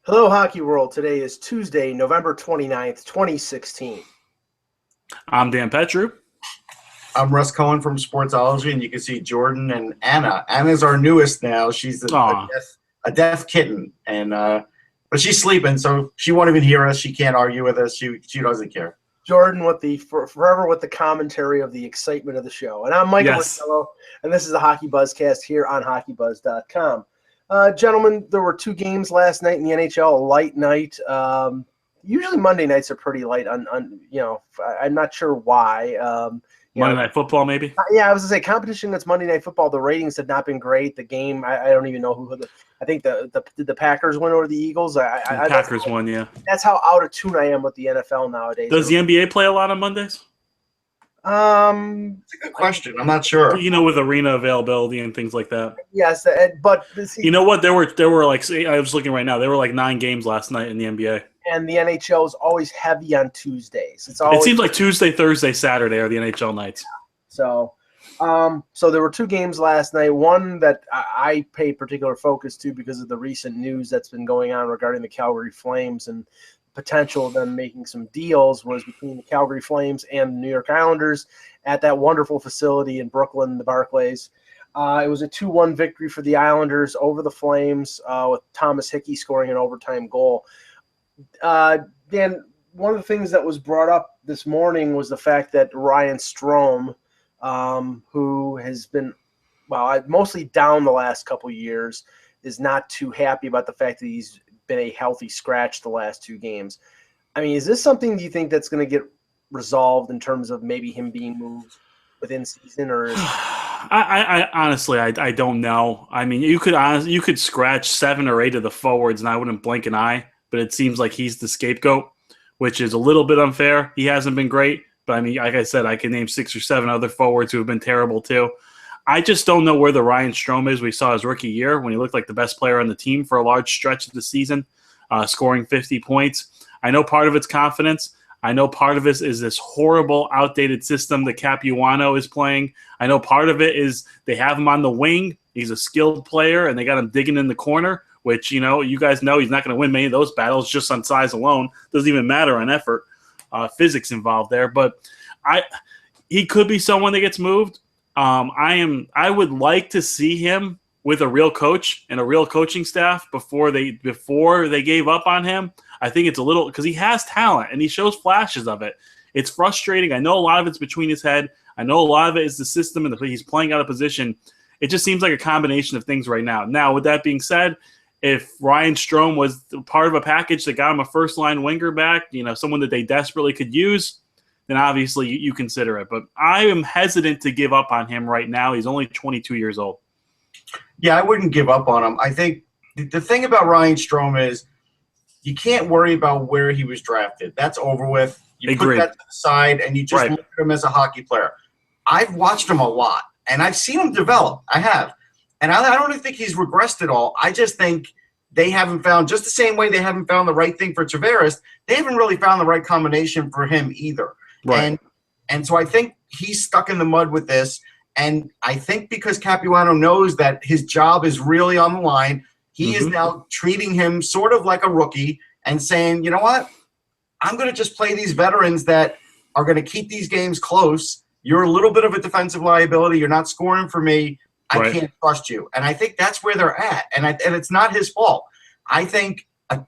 Hello, Hockey World. Today is Tuesday, November 29th, 2016. I'm Dan Petru. I'm Russ Cohen from Sportsology, and you can see Jordan and Anna. Anna's our newest now. She's a deaf kitten, and but she's sleeping, so she won't even hear us. She can't argue with us. She doesn't care. Jordan with the forever with the commentary of the excitement of the show. And I'm Michael Marcello, and this is the HockeyBuzzcast here on HockeyBuzz.com. Gentlemen, there were two games last night in the NHL, a light night. Usually Monday nights are pretty light on I'm not sure why. Monday Night Football, maybe? Yeah, I was going to say, competition against Monday Night Football, the ratings have not been great. The game, I don't even know who I think did the Packers win over the Eagles? The Packers won, yeah. That's how out of tune I am with the NFL nowadays. Does the NBA play a lot on Mondays? It's a good question. I'm not sure. With arena availability and things like that. Yes, but you know what? There were like, I was looking right now. There were like 9 games last night in the NBA. And the NHL is always heavy on Tuesdays. It seems like Tuesday, Thursday, Saturday are the NHL nights. So there were 2 games last night. One that I pay particular focus to because of the recent news that's been going on regarding the Calgary Flames and potential of them making some deals was between the Calgary Flames and the New York Islanders at that wonderful facility in Brooklyn, the Barclays. It was a 2-1 victory for the Islanders over the Flames with Thomas Hickey scoring an overtime goal. Dan, one of the things that was brought up this morning was the fact that Ryan Strome, who has been, mostly down the last couple of years, is not too happy about the fact that he's been a healthy scratch the last 2 games. I mean, is this something do you think that's going to get resolved in terms of maybe him being moved within season, or is I honestly don't know. I mean, you could scratch 7 or 8 of the forwards and I wouldn't blink an eye. But it seems like he's the scapegoat, which is a little bit unfair. He hasn't been great, but I mean, like I said, I can name 6 or 7 other forwards who have been terrible too. I just don't know where the Ryan Strome is we saw his rookie year when he looked like the best player on the team for a large stretch of the season, scoring 50 points. I know part of it's confidence. I know part of it is this horrible, outdated system that Capuano is playing. I know part of it is they have him on the wing. He's a skilled player, and they got him digging in the corner, which, you guys know he's not going to win many of those battles just on size alone. Doesn't even matter on effort. Physics involved there. But he could be someone that gets moved. I would like to see him with a real coach and a real coaching staff before they gave up on him. I think it's a little – because he has talent and he shows flashes of it. It's frustrating. I know a lot of it's between his head. I know a lot of it is the system and he's playing out of position. It just seems like a combination of things right now. Now, with that being said – if Ryan Strome was part of a package that got him a first-line winger back, someone that they desperately could use, then obviously you consider it. But I am hesitant to give up on him right now. He's only 22 years old. Yeah, I wouldn't give up on him. I think the thing about Ryan Strome is you can't worry about where he was drafted. That's over with. You put that to the side, and you just look at him as a hockey player. I've watched him a lot, and I've seen him develop. I have. And I don't think he's regressed at all. I just think they haven't found, just the same way they haven't found the right thing for Tavares, they haven't really found the right combination for him either. Right. And so I think he's stuck in the mud with this. And I think because Capuano knows that his job is really on the line, he is now treating him sort of like a rookie and saying, you know what, I'm going to just play these veterans that are going to keep these games close. You're a little bit of a defensive liability. You're not scoring for me. I can't trust you. And I think that's where they're at. And it's not his fault. I think a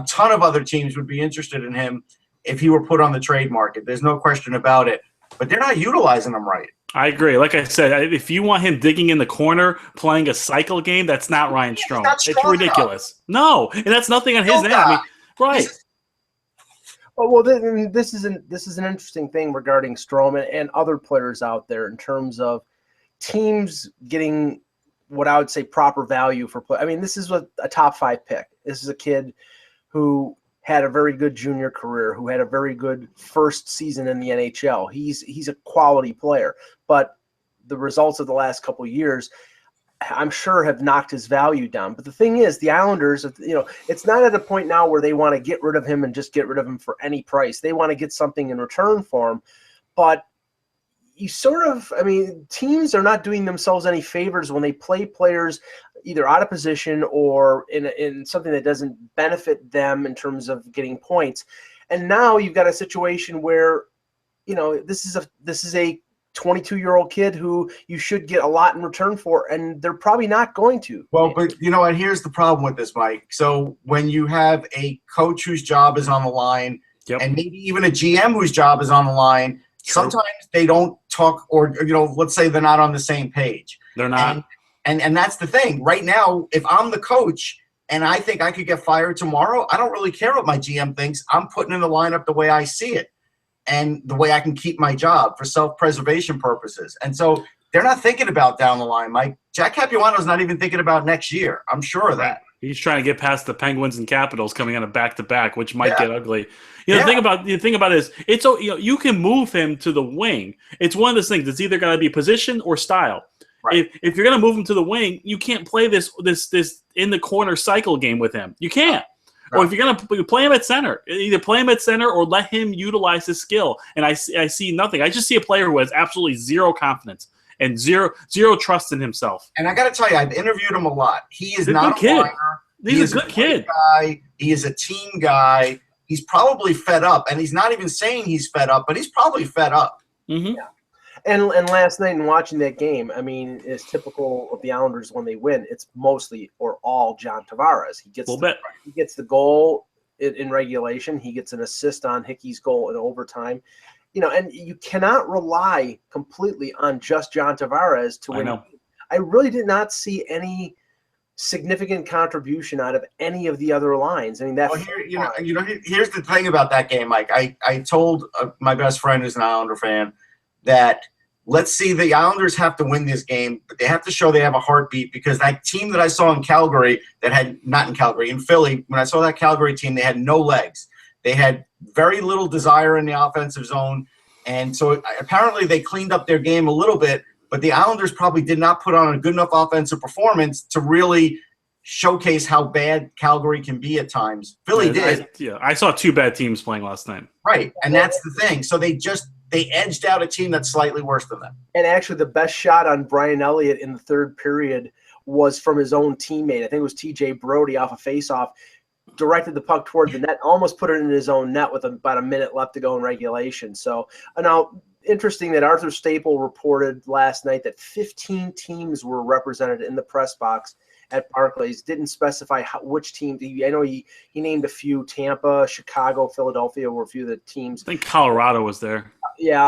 ton of other teams would be interested in him if he were put on the trade market. There's no question about it. But they're not utilizing him right. I agree. Like I said, if you want him digging in the corner, playing a cycle game, that's not Ryan Strome. It's ridiculous. No, and that's nothing on his end. I mean, right. Well, this is an interesting thing regarding Strome and other players out there in terms of teams getting what I would say proper value for play. I mean, this is a top 5 pick. This is a kid who had a very good junior career, who had a very good first season in the NHL. He's a quality player, but the results of the last couple of years, I'm sure, have knocked his value down. But the thing is, the Islanders, it's not at a point now where they want to get rid of him and just get rid of him for any price. They want to get something in return for him, but teams are not doing themselves any favors when they play players, either out of position or in something that doesn't benefit them in terms of getting points. And now you've got a situation where, this is a 22-year-old kid who you should get a lot in return for, and they're probably not going to. Well, but you know what? Here's the problem with this, Mike. So when you have a coach whose job is on the line, and maybe even a GM whose job is on the line, sometimes they don't talk, or let's say they're not on the same page. They're not. And that's the thing. Right now, if I'm the coach and I think I could get fired tomorrow, I don't really care what my GM thinks. I'm putting in the lineup the way I see it and the way I can keep my job for self-preservation purposes. And so they're not thinking about down the line, Mike. Jack Capuano's not even thinking about next year. I'm sure of that. He's trying to get past the Penguins and Capitals coming on a back-to-back, which might get ugly. The thing about it is, it's you can move him to the wing. It's one of those things. It's either going to be position or style. Right. If you're going to move him to the wing, you can't play this in the corner cycle game with him. You can't. Right. Or if you're going to play him at center, either play him at center or let him utilize his skill. And I see nothing. I just see a player who has absolutely zero confidence and zero trust in himself. And I got to tell you, I've interviewed him a lot. He is not a whiner. He's a good kid. Guy. He is a team guy. He's probably fed up, and he's not even saying he's fed up, but he's probably fed up. Mm-hmm. Yeah. And last night in watching that game, I mean, it's typical of the Islanders when they win. It's mostly or all John Tavares. He gets the goal in regulation. He gets an assist on Hickey's goal in overtime. And you cannot rely completely on just John Tavares to win. I really did not see any significant contribution out of any of the other lines. I mean, here's the thing about that game, Mike. I told my best friend who's an Islander fan that let's see, the Islanders have to win this game, but they have to show they have a heartbeat, because that team that I saw in Calgary in Philly, when I saw that Calgary team, they had no legs. They had very little desire in the offensive zone. And so apparently they cleaned up their game a little bit, but the Islanders probably did not put on a good enough offensive performance to really showcase how bad Calgary can be at times. Philly did. I saw two bad teams playing last night. Right, and that's the thing. So they edged out a team that's slightly worse than them. And actually the best shot on Brian Elliott in the third period was from his own teammate. I think it was TJ Brody off a faceoff, directed the puck toward the net, almost put it in his own net with about a minute left to go in regulation. So now, interesting that Arthur Staple reported last night that 15 teams were represented in the press box at Barclays. Didn't specify which team. I know he named a few. Tampa, Chicago, Philadelphia were a few of the teams. I think Colorado was there. Yeah,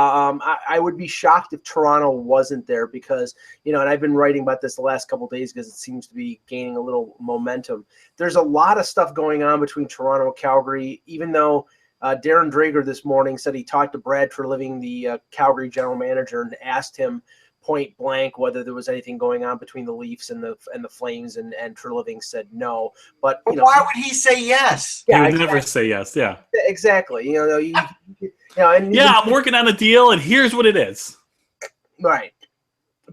I would be shocked if Toronto wasn't there, because, and I've been writing about this the last couple of days because it seems to be gaining a little momentum. There's a lot of stuff going on between Toronto and Calgary, even though Darren Drager this morning said he talked to Brad Treliving, the Calgary general manager, and asked him point blank whether there was anything going on between the Leafs and the Flames, and Treliving said no. But why would he say yes? He would never say yes. Yeah, exactly. I'm working on a deal, and here's what it is. Right,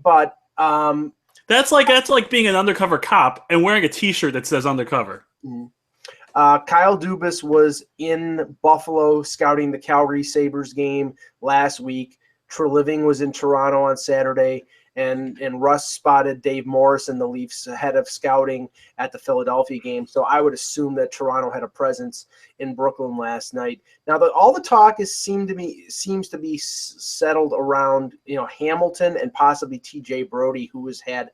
but that's like being an undercover cop and wearing a T-shirt that says undercover. Mm-hmm. Kyle Dubas was in Buffalo scouting the Calgary Sabres game last week. Treliving was in Toronto on Saturday, and Russ spotted Dave Morrison, the Leafs head of scouting, at the Philadelphia game. So I would assume that Toronto had a presence in Brooklyn last night. Now, all the talk seems to be settled around Hamilton and possibly TJ Brody, who has had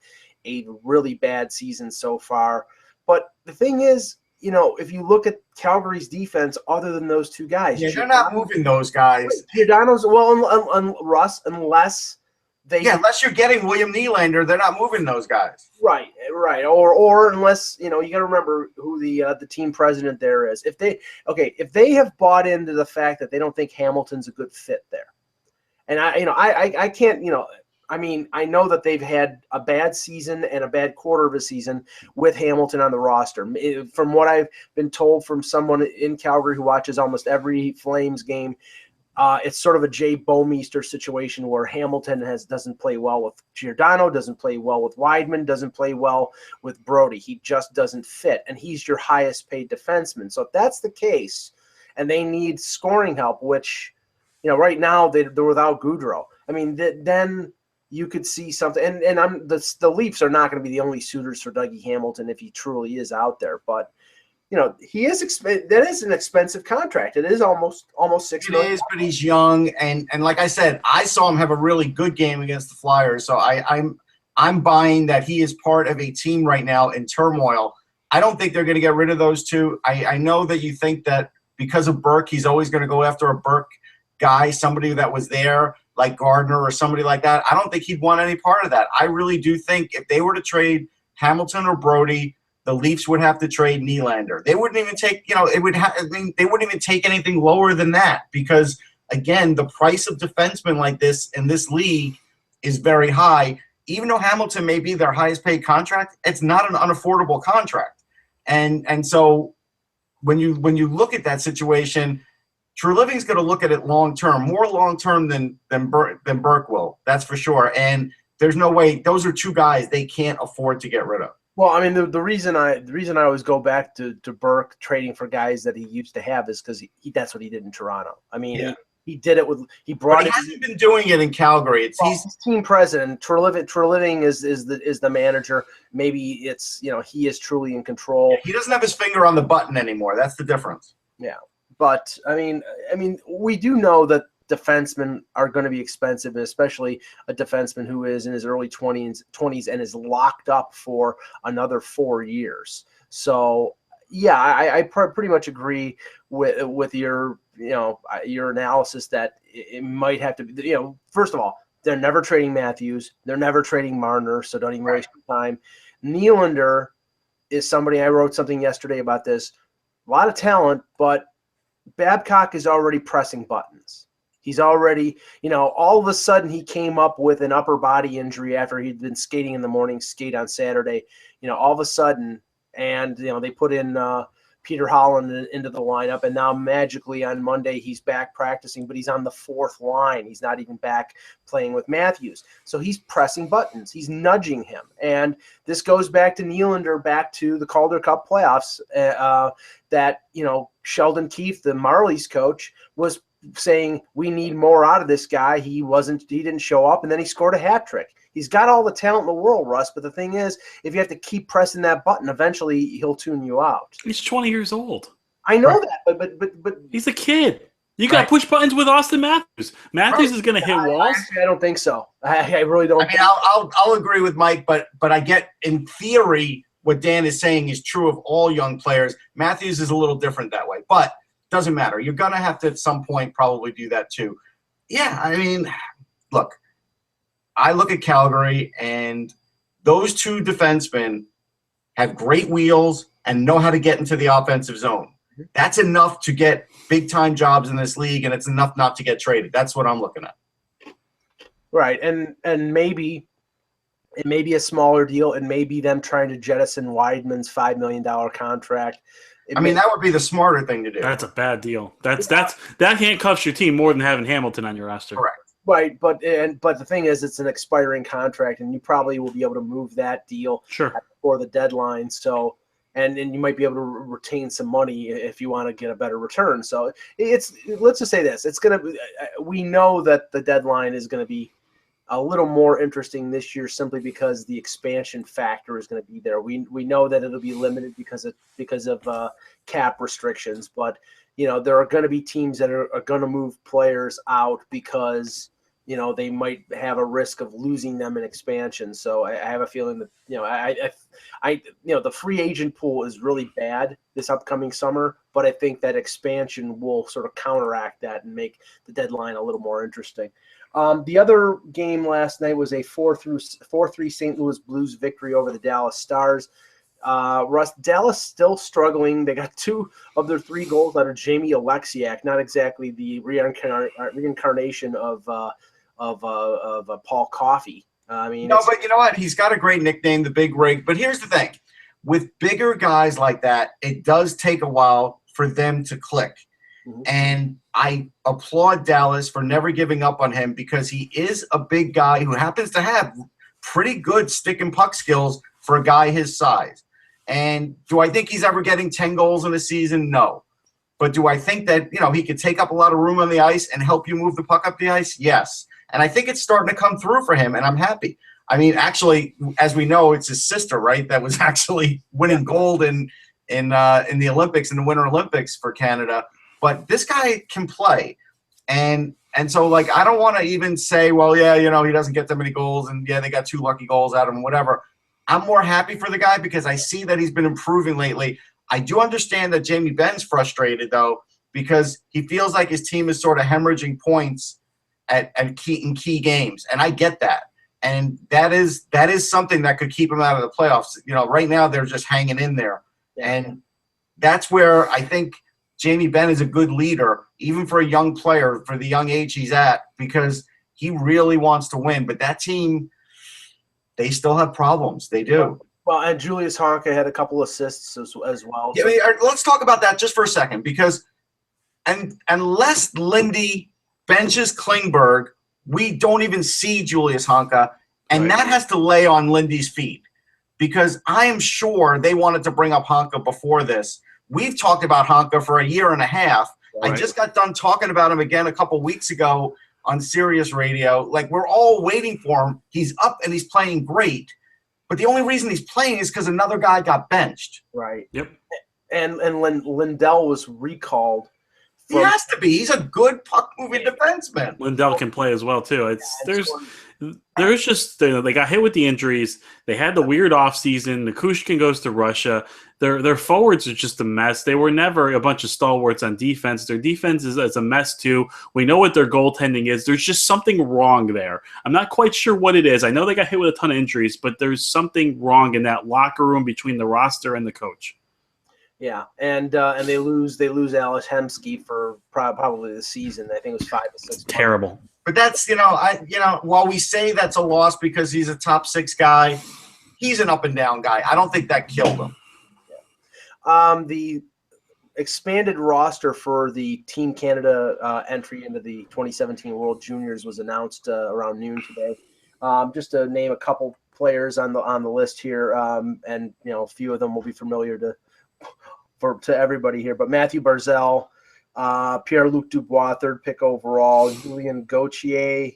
a really bad season so far. But the thing is, if you look at Calgary's defense, other than those two guys, they're not moving those guys. Giordano's Russ, unless you're getting William Nylander, they're not moving those guys. Right, or unless you got to remember who the team president there is. If they have bought into the fact that they don't think Hamilton's a good fit there, and I can't I mean, I know that they've had a bad season and a bad quarter of a season with Hamilton on the roster. From what I've been told from someone in Calgary who watches almost every Flames game, it's sort of a Jay Bouwmeester situation where Hamilton doesn't play well with Giordano, doesn't play well with Weidman, doesn't play well with Brody. He just doesn't fit, and he's your highest paid defenseman. So if that's the case, and they need scoring help, which right now they're without Goudreau. I mean, then you could see something. And the Leafs are not going to be the only suitors for Dougie Hamilton if he truly is out there. But he is that is an expensive contract. It is almost $6 million. It is, but he's young, and like I said, I saw him have a really good game against the Flyers. So I'm buying that he is part of a team right now in turmoil. I don't think they're going to get rid of those two. I know that you think that because of Burke, he's always going to go after a Burke guy, somebody that was there like Gardner or somebody like that. I don't think he'd want any part of that. I really do think if they were to trade Hamilton or Brody, the Leafs would have to trade Nylander. They wouldn't even take, they wouldn't even take anything lower than that because, again, the price of defensemen like this in this league is very high. Even though Hamilton may be their highest paid contract, it's not an unaffordable contract. And so when you look at that situation, True Living's going to look at it long term, more long term than Burke will. That's for sure. And there's no way those are two guys they can't afford to get rid of. Well, I mean, the reason I always go back to Burke trading for guys that he used to have is because that's what he did in Toronto. I mean, he did it with he hasn't been doing it in Calgary. He's team president. True Living is the manager. Maybe it's he is truly in control. He doesn't have his finger on the button anymore. That's the difference. Yeah, but I mean, we do know that defensemen are going to be expensive, and especially a defenseman who is in his early 20s and is locked up for another 4 years. So yeah, I pretty much agree with your your analysis that it might have to be. First of all, they're never trading Matthews, they're never trading Marner, so don't even waste your time. Nylander is somebody, I wrote something yesterday about this. A lot of talent, but Babcock is already pressing buttons. He's already, all of a sudden he came up with an upper body injury after he'd been skating in the morning, skate on Saturday, all of a sudden, and, they put in Peter Holland into the lineup, and now magically on Monday he's back practicing, but he's on the fourth line. He's not even back playing with Matthews. So he's pressing buttons. He's nudging him. And this goes back to Nylander, back to the Calder Cup playoffs that, Sheldon Keefe, the Marlies coach, was saying we need more out of this guy. He didn't show up, and then he scored a hat trick. He's got all the talent in the world, Russ, but the thing is, if you have to keep pressing that button, eventually he'll tune you out. He's 20 years old. I know that, but he's a kid. You got to push buttons with Austin Matthews. Matthews is going to hit walls. I don't think so. I really don't. I'll agree with Mike, but I get, in theory, what Dan is saying is true of all young players. Matthews is a little different that way, but doesn't matter. You're going to have to at some point probably do that too. Yeah, look, I look at Calgary, and those two defensemen have great wheels and know how to get into the offensive zone. That's enough to get big-time jobs in this league, and it's enough not to get traded. That's what I'm looking at. Right, and maybe it may be a smaller deal. It may be them trying to jettison Weidman's $5 million contract. That would be the smarter thing to do. That's a bad deal. That handcuffs your team more than having Hamilton on your roster. Correct. Right, but the thing is, it's an expiring contract, and you probably will be able to move that deal before the deadline. So, and you might be able to retain some money if you want to get a better return. So, let's just say this: we know that the deadline is going to be a little more interesting this year, simply because the expansion factor is going to be there. We know that it'll be limited because of cap restrictions, but there are going to be teams that are going to move players out because they might have a risk of losing them in expansion. So I have a feeling that the free agent pool is really bad this upcoming summer, but I think that expansion will sort of counteract that and make the deadline a little more interesting. The other game last night was a 4-3 St. Louis Blues victory over the Dallas Stars. Russ, Dallas still struggling. They got 2 of their 3 goals out of Jamie Alexiak, not exactly the reincarnation of Paul Coffey. But you know what? He's got a great nickname, the Big Rig. But here's the thing: with bigger guys like that, it does take a while for them to click. Mm-hmm. And I applaud Dallas for never giving up on him, because he is a big guy who happens to have pretty good stick and puck skills for a guy his size. And do I think he's ever getting 10 goals in a season? No. But do I think that, he could take up a lot of room on the ice and help you move the puck up the ice? Yes. And I think it's starting to come through for him, and I'm happy. I mean, actually, as we know, it's his sister, right, that was actually winning gold in the Olympics, in the Winter Olympics for Canada. But this guy can play. And so, like, I don't want to even say, well, yeah, you know, he doesn't get that many goals, and, yeah, they got 2 lucky goals out of him, whatever. I'm more happy for the guy because I see that he's been improving lately. I do understand that Jamie Benn's frustrated, though, because he feels like his team is sort of hemorrhaging points in key games, and I get that. And that is something that could keep him out of the playoffs. You know, right now they're just hanging in there. And that's where I think Jamie Benn is a good leader, even for a young player, for the young age he's at, because he really wants to win. But that team, they still have problems. They do. Well, and Julius Honka had a couple assists as well. Yeah, let's talk about that just for a second, because unless Lindy benches Klingberg, we don't even see Julius Honka, and that has to lay on Lindy's feet, because I am sure they wanted to bring up Honka before this. We've talked about Honka for a year and a half. Right. I just got done talking about him again a couple weeks ago on Sirius Radio. Like, we're all waiting for him. He's up and he's playing great. But the only reason he's playing is because another guy got benched. Right. Yep. And Lindell was recalled. He has to be. He's a good puck-moving defenseman. Lindell can play as well, too. There's just they got hit with the injuries. They had the weird offseason. Nikushkin goes to Russia. Their forwards are just a mess. They were never a bunch of stalwarts on defense. Their defense is a mess, too. We know what their goaltending is. There's just something wrong there. I'm not quite sure what it is. I know they got hit with a ton of injuries, but there's something wrong in that locker room between the roster and the coach. Yeah, and they lose Alex Hemsky for probably the season. I think it was 5 to 6 months. Terrible. But that's while we say that's a loss because he's a top 6 guy, he's an up and down guy. I don't think that killed him. Yeah. The expanded roster for the Team Canada entry into the 2017 World Juniors was announced around noon today. Just to name a couple players on the list here, and a few of them will be familiar to everybody here, but Matthew Barzal, Pierre-Luc Dubois, 3rd pick overall, Julian Gauthier,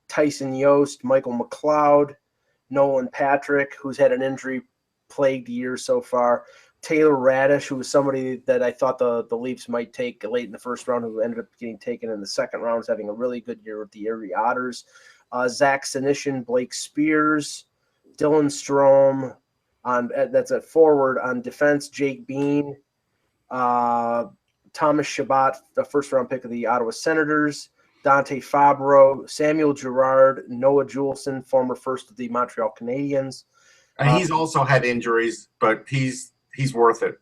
Tyson Yost, Michael McLeod, Nolan Patrick, who's had an injury-plagued year so far, Taylor Radish, who was somebody that I thought the Leafs might take late in the first round, who ended up getting taken in the second round, is having a really good year with the Erie Otters, Zach Senyshyn, Blake Spears, Dylan Strome, that's at forward. On defense, Jake Bean, Thomas Chabot, the first-round pick of the Ottawa Senators, Dante Fabro, Samuel Girard, Noah Juleson, former first of the Montreal Canadiens. And he's also had injuries, but he's worth it.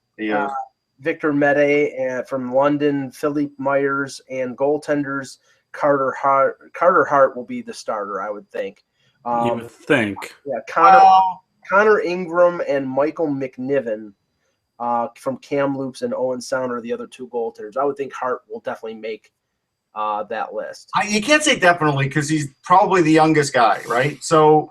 Victor Mede from London, Philippe Myers, and goaltenders Carter Hart. Carter Hart will be the starter, I would think. You would think. Yeah, Connor Ingram and Michael McNiven from Kamloops and Owen Sound are the other 2 goaltenders. I would think Hart will definitely make that list. You can't say definitely because he's probably the youngest guy, right? So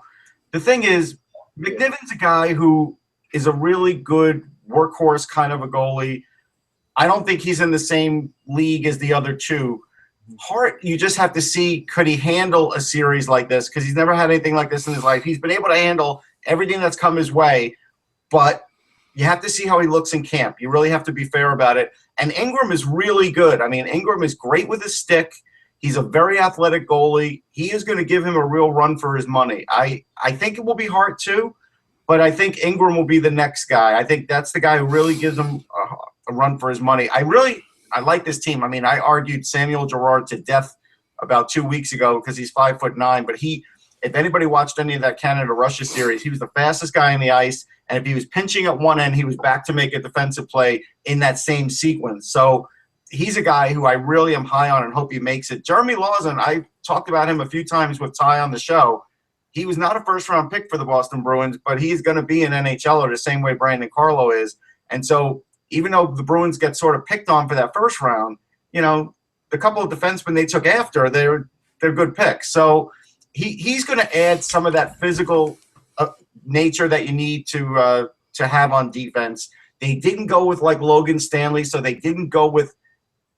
the thing is, McNiven's a guy who is a really good workhorse kind of a goalie. I don't think he's in the same league as the other 2. Hart, you just have to see, could he handle a series like this? Because he's never had anything like this in his life. He's been able to handle everything that's come his way, but you have to see how he looks in camp. You really have to be fair about it. And Ingram is really good. I mean, Ingram is great with his stick. He's a very athletic goalie. He is going to give him a real run for his money. I think it will be Hart too, but I think Ingram will be the next guy. I think that's the guy who really gives him a run for his money. I like this team. I mean, I argued Samuel Girard to death about 2 weeks ago because he's 5'9", but if anybody watched any of that Canada-Russia series, he was the fastest guy on the ice, and if he was pinching at one end, he was back to make a defensive play in that same sequence. So he's a guy who I really am high on and hope he makes it. Jeremy Lawson, I talked about him a few times with Ty on the show. He was not a first-round pick for the Boston Bruins, but he's going to be an NHLer the same way Brandon Carlo is. And so even though the Bruins get sort of picked on for that first round, the couple of defensemen they took after, they're good picks. So he's going to add some of that physical nature that you need to have on defense. They didn't go with like Logan Stanley, so they didn't go with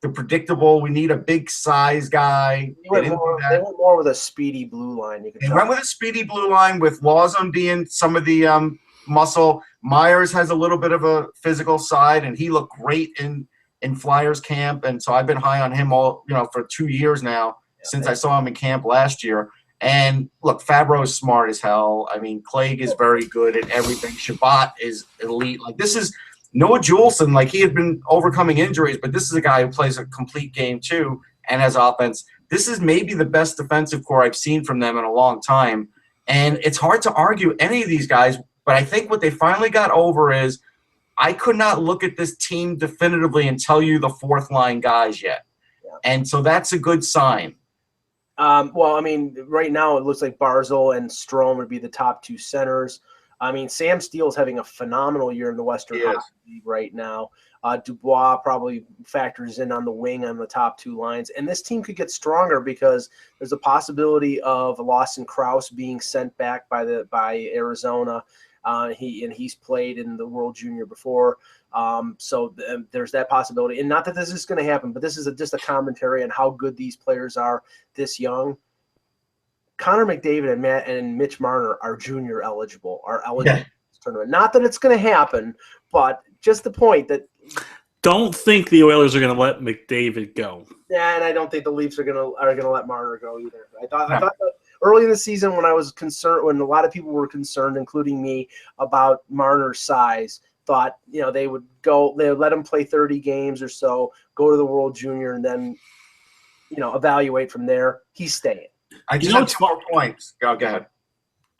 the predictable. We need a big size guy. They went more with a speedy blue line. They went with a speedy blue line with Lawson being some of the muscle. Myers has a little bit of a physical side, and he looked great in Flyers camp. And so I've been high on him for 2 years now since I saw him in camp last year. And look, Fabro's smart as hell. I mean, Clegg is very good at everything. Shabbat is elite. Like, this is Noah Juleson. Like, he had been overcoming injuries, but this is a guy who plays a complete game too and has offense. This is maybe the best defensive core I've seen from them in a long time. And it's hard to argue any of these guys, but I think what they finally got over is I could not look at this team definitively and tell you the fourth line guys yet. Yeah. And so that's a good sign. Well, I mean, right now it looks like Barzal and Strome would be the top two centers. I mean, Sam Steele's having a phenomenal year in the Western Hockey League right now. Dubois probably factors in on the wing on the top two lines. And this team could get stronger because there's a possibility of Lawson Krause being sent back by Arizona. He's played in the World Junior before. So there's that possibility. And not that this is going to happen, but this is just a commentary on how good these players are this young. Connor McDavid and Mitch Marner are junior eligible, for this tournament. Not that it's going to happen, but just the point that don't think the Oilers are going to let McDavid go. Yeah, and I don't think the Leafs are going to let Marner go either. I thought that early in the season when a lot of people were concerned, including me, about Marner's size, thought they would let him play 30 games or so, go to the World Junior, and then evaluate from there. He's staying. I just have 2 more points. Go ahead.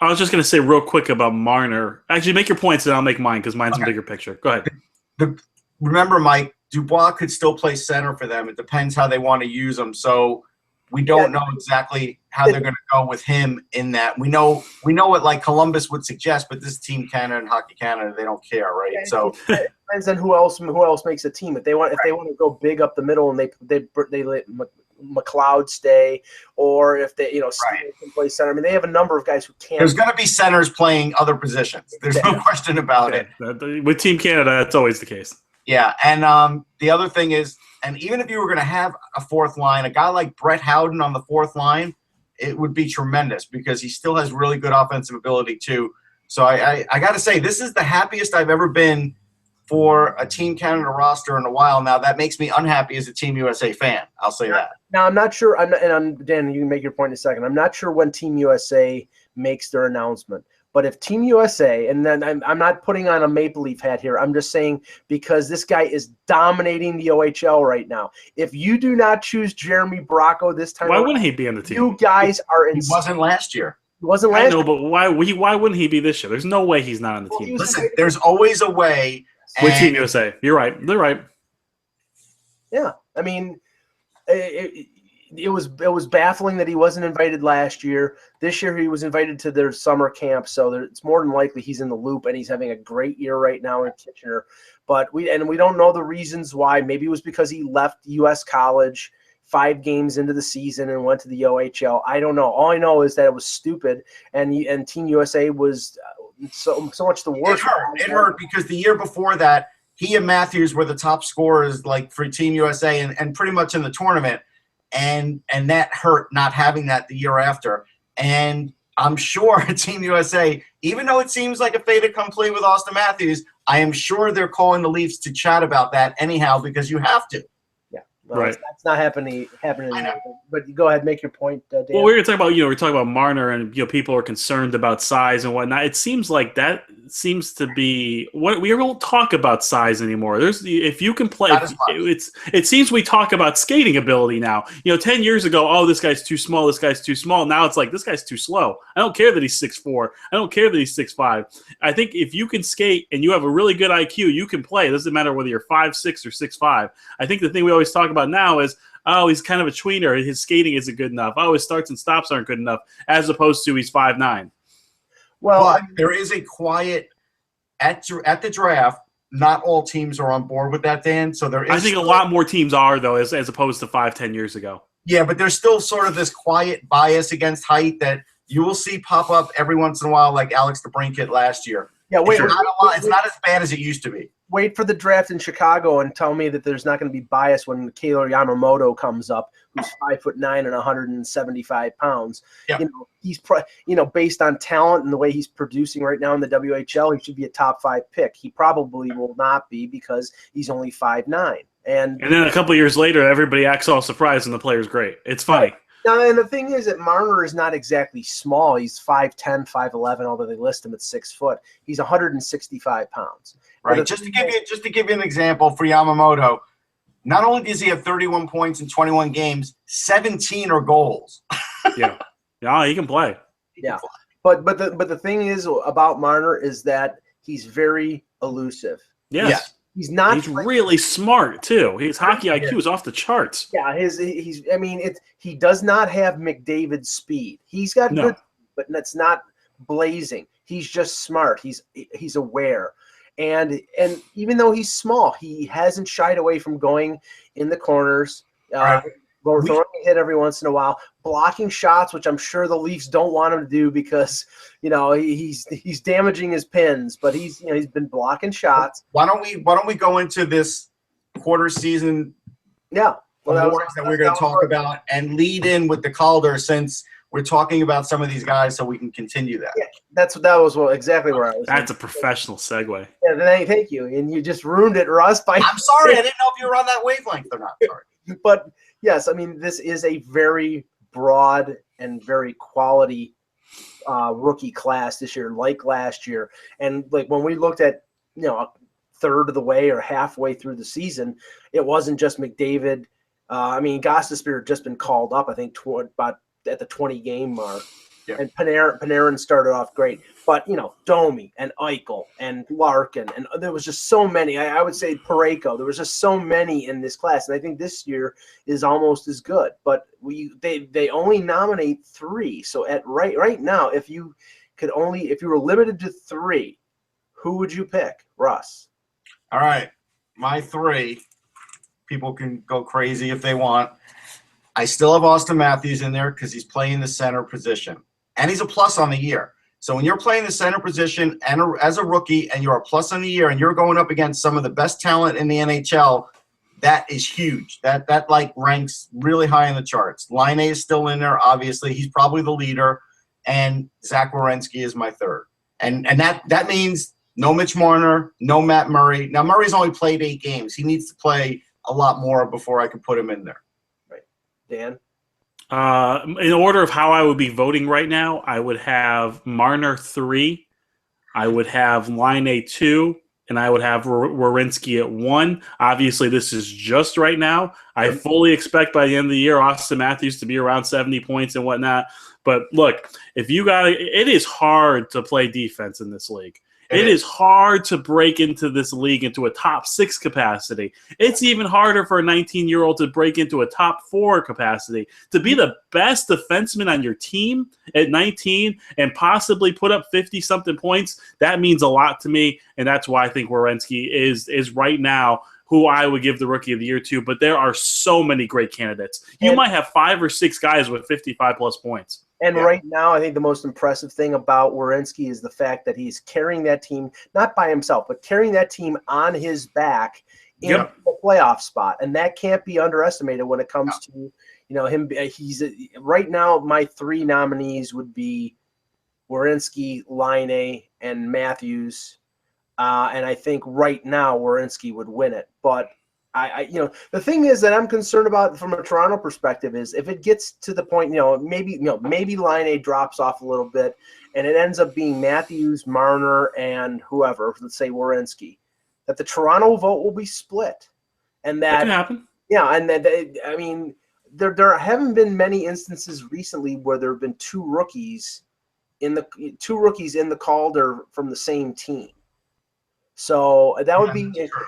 I was just going to say real quick about Marner. Actually, make your points, and I'll make mine because mine's a bigger picture. Go ahead. Remember, Mike, Dubois could still play center for them. It depends how they want to use him. So we don't know exactly how they're going to go with him in that. We know what like Columbus would suggest, but this Team Canada and Hockey Canada, they don't care, right? Yeah, so it depends on who else makes a team. If they want to go big up the middle and they let McLeod stay, or if they Steve can play center. I mean, they have a number of guys who can. There's going to be centers playing other positions. There's no question about it. With Team Canada, that's always the case. Yeah, and the other thing is, and even if you were going to have a fourth line, a guy like Brett Howden on the fourth line, it would be tremendous because he still has really good offensive ability too. So I got to say, this is the happiest I've ever been for a Team Canada roster in a while now. That makes me unhappy as a Team USA fan. I'll say that. Now, I'm not sure, Dan, you can make your point in a second. I'm not sure when Team USA makes their announcement. But if Team USA, and then I'm not putting on a Maple Leaf hat here, I'm just saying because this guy is dominating the OHL right now. If you do not choose Jeremy Bracco this time, why wouldn't he be on the team? You guys are insane. He wasn't last year. I know, but why wouldn't he be this year? There's no way he's not on the team. Listen, there's always a way. With Team USA. You're right. They're right. Yeah. I mean, it was baffling that he wasn't invited last year. This year he was invited to their summer camp, so it's more than likely he's in the loop, and he's having a great year right now in Kitchener. But we don't know the reasons why. Maybe it was because he left U.S. college 5 games into the season and went to the OHL. I don't know. All I know is that it was stupid, and Team USA was so much the worst. It hurt because the year before that, he and Matthews were the top scorers like for Team USA and pretty much in the tournament. And that hurt not having that the year after. And I'm sure Team USA, even though it seems like a fait accompli with Austin Matthews, I am sure they're calling the Leafs to chat about that anyhow because you have to. Yeah, well, right. That's not happening. But go ahead, make your point, Dan. Well, we're talking about Marner, and people are concerned about size and whatnot. It seems like that seems to be what we don't talk about size anymore. If you can play, it seems we talk about skating ability now. 10 years ago, oh, this guy's too small. This guy's too small. Now it's like this guy's too slow. I don't care that he's 6'4". I don't care that he's 6'5". I think if you can skate and you have a really good IQ, you can play. It doesn't matter whether you're 5'6" or 6'5". I think the thing we always talk about now is, oh, he's kind of a tweener. His skating isn't good enough. Oh, his starts and stops aren't good enough, as opposed to he's 5'9". Well, there is a quiet at the draft. Not all teams are on board with that, Dan. So there is. I think a lot more teams are, though, as opposed to 5-10 years ago. Yeah, but there's still sort of this quiet bias against height that you will see pop up every once in a while, like Alex DeBrincat last year. Yeah, it's not a lot. It's not as bad as it used to be. Wait for the draft in Chicago and tell me that there's not going to be bias when Keiler Yamamoto comes up, who's 5'9" and 175 pounds. Yeah. He's based on talent and the way he's producing right now in the WHL, he should be a top 5 pick. He probably will not be because he's only 5'9". And then a couple years later, everybody acts all surprised and the player's great. It's funny. Right. Now, and the thing is that Marner is not exactly small. He's 5'10", 5'11", although they list him at 6 foot. He's 165 pounds. Right. Just to give you an example for Yamamoto, not only does he have 31 points in 21 games, 17 are goals. Yeah, he can play. Yeah, but the thing is about Marner is that he's very elusive. Yes. Yeah. He's not. He's really smart too. His hockey IQ is off the charts. Yeah, he does not have McDavid's speed. He's got good, but that's not blazing. He's just smart. He's aware. And even though he's small, he hasn't shied away from going in the corners, throwing a hit every once in a while, blocking shots, which I'm sure the Leafs don't want him to do because he's damaging his pins. But he's been blocking shots. Why don't we go into this quarter season? Yeah, awards that we're going to talk about and lead in with the Calder since we're talking about some of these guys, so we can continue that. Yeah, that was exactly where I was. That's a professional segue. Yeah, thank you. And you just ruined it, Russ. I'm sorry, I didn't know if you were on that wavelength or not. Sorry. But yes, I mean this is a very broad and very quality rookie class this year, like last year. And like when we looked at a third of the way or halfway through the season, it wasn't just McDavid. Gostisbehere had just been called up, I think, about at the 20-game mark. Yeah. And Panarin started off great. But, Domi and Eichel and Larkin, and there was just so many. I would say Parayko. There was just so many in this class. And I think this year is almost as good. But they only nominate 3. So at right now, if you were limited to 3, who would you pick, Russ? All right. My 3. People can go crazy if they want. I still have Austin Matthews in there because he's playing the center position. And he's a plus on the year. So when you're playing the center position and as a rookie and you're a plus on the year and you're going up against some of the best talent in the NHL, that is huge. That ranks really high in the charts. Line A is still in there, obviously. He's probably the leader. And Zach Werenski is my 3rd. And that means no Mitch Marner, no Matt Murray. Now, Murray's only played 8 games. He needs to play a lot more before I can put him in there. Right. Dan? In order of how I would be voting right now, I would have Marner 3, I would have Line A 2, and I would have Werenski at 1. Obviously, this is just right now. I fully expect by the end of the year, Austin Matthews to be around 70 points and whatnot. But look, it is hard to play defense in this league. It is hard to break into this league into a top 6 capacity. It's even harder for a 19-year-old to break into a top 4 capacity. To be the best defenseman on your team at 19 and possibly put up 50-something points, that means a lot to me, and that's why I think Werenski is right now who I would give the Rookie of the Year to. But there are so many great candidates. You might have 5 or 6 guys with 55-plus points. And right now, I think the most impressive thing about Werenski is the fact that he's carrying that team, not by himself, but carrying that team on his back in the playoff spot. And that can't be underestimated when it comes to, him. Right now, my 3 nominees would be Werenski, Laine, and Matthews. And I think right now, Werenski would win it. But the thing is that I'm concerned about from a Toronto perspective is if it gets to the point, maybe Line A drops off a little bit and it ends up being Matthews, Marner, and whoever, let's say Werenski, that the Toronto vote will be split. And that can happen. Yeah. And that, there haven't been many instances recently where there have been 2 rookies in the Calder from the same team. So that would be –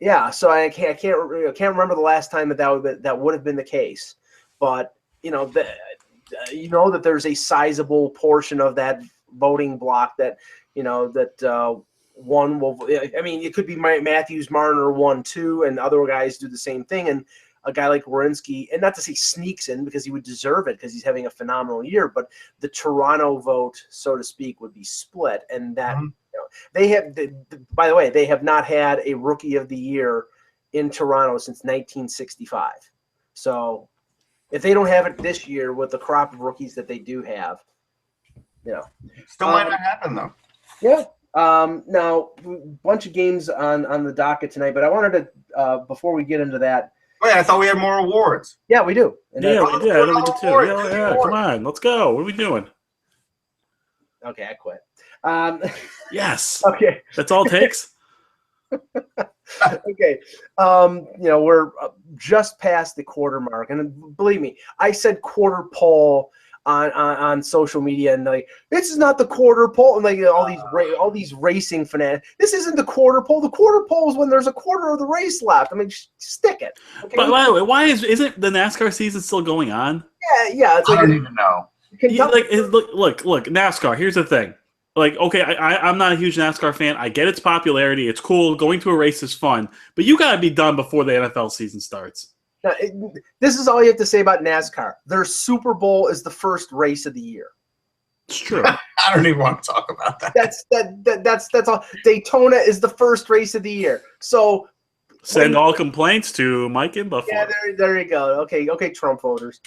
yeah, so I can't remember the last time that would have been the case, but that there's a sizable portion of that voting block that one will. It could be Matthews, Marner 1, 2, and other guys do the same thing, and a guy like Werenski, and not to say sneaks in because he would deserve it because he's having a phenomenal year, but the Toronto vote, so to speak, would be split, and that. They have, by the way, they have not had a Rookie of the Year in Toronto since 1965. So if they don't have it this year with the crop of rookies that they do have, Still might not happen, though. Yeah. Now, a bunch of games on the docket tonight, but I wanted to, before we get into that. Wait, I thought we had more awards. Yeah, we do. Yeah, we did. I think we did too. Yeah, come on. Let's go. What are we doing? Okay, I quit. Yes. Okay. That's all it takes? Okay. We're just past the quarter mark. And believe me, I said quarter pole on social media, and like, this is not the quarter pole, and like all these racing fanatics. This isn't the quarter pole. The quarter pole is when there's a quarter of the race left. I mean, stick it. Okay? But by the way, why isn't the NASCAR season still going on? Yeah. It's I like, don't even know. Look, NASCAR. Here's the thing. Like, okay, I'm not a huge NASCAR fan. I get its popularity. It's cool. Going to a race is fun. But you got to be done before the NFL season starts. Now, this is all you have to say about NASCAR. Their Super Bowl is the first race of the year. It's true. I don't even want to talk about that. That's all. Daytona is the first race of the year. So send all complaints to Mike in Buffalo. Yeah, there you go. Okay, Trump voters.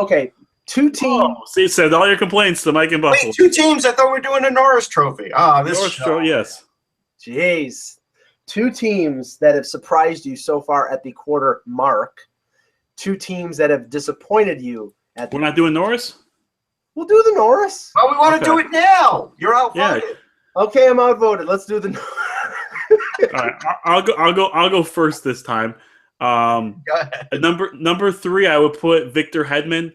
Okay, two teams. Oh, see, send all your complaints to Mike in Buffalo. Wait, 2 teams? I thought we were doing a Norris Trophy. Yes. Jeez. 2 teams that have surprised you so far at the quarter mark. 2 teams that have disappointed you at the. We're not doing Norris? We'll do the Norris. Oh, we want to do it now. You're outvoted. Yeah. Okay, I'm outvoted. Let's do the All right, I'll go first this time. Go ahead. Number 3, I would put Victor Hedman.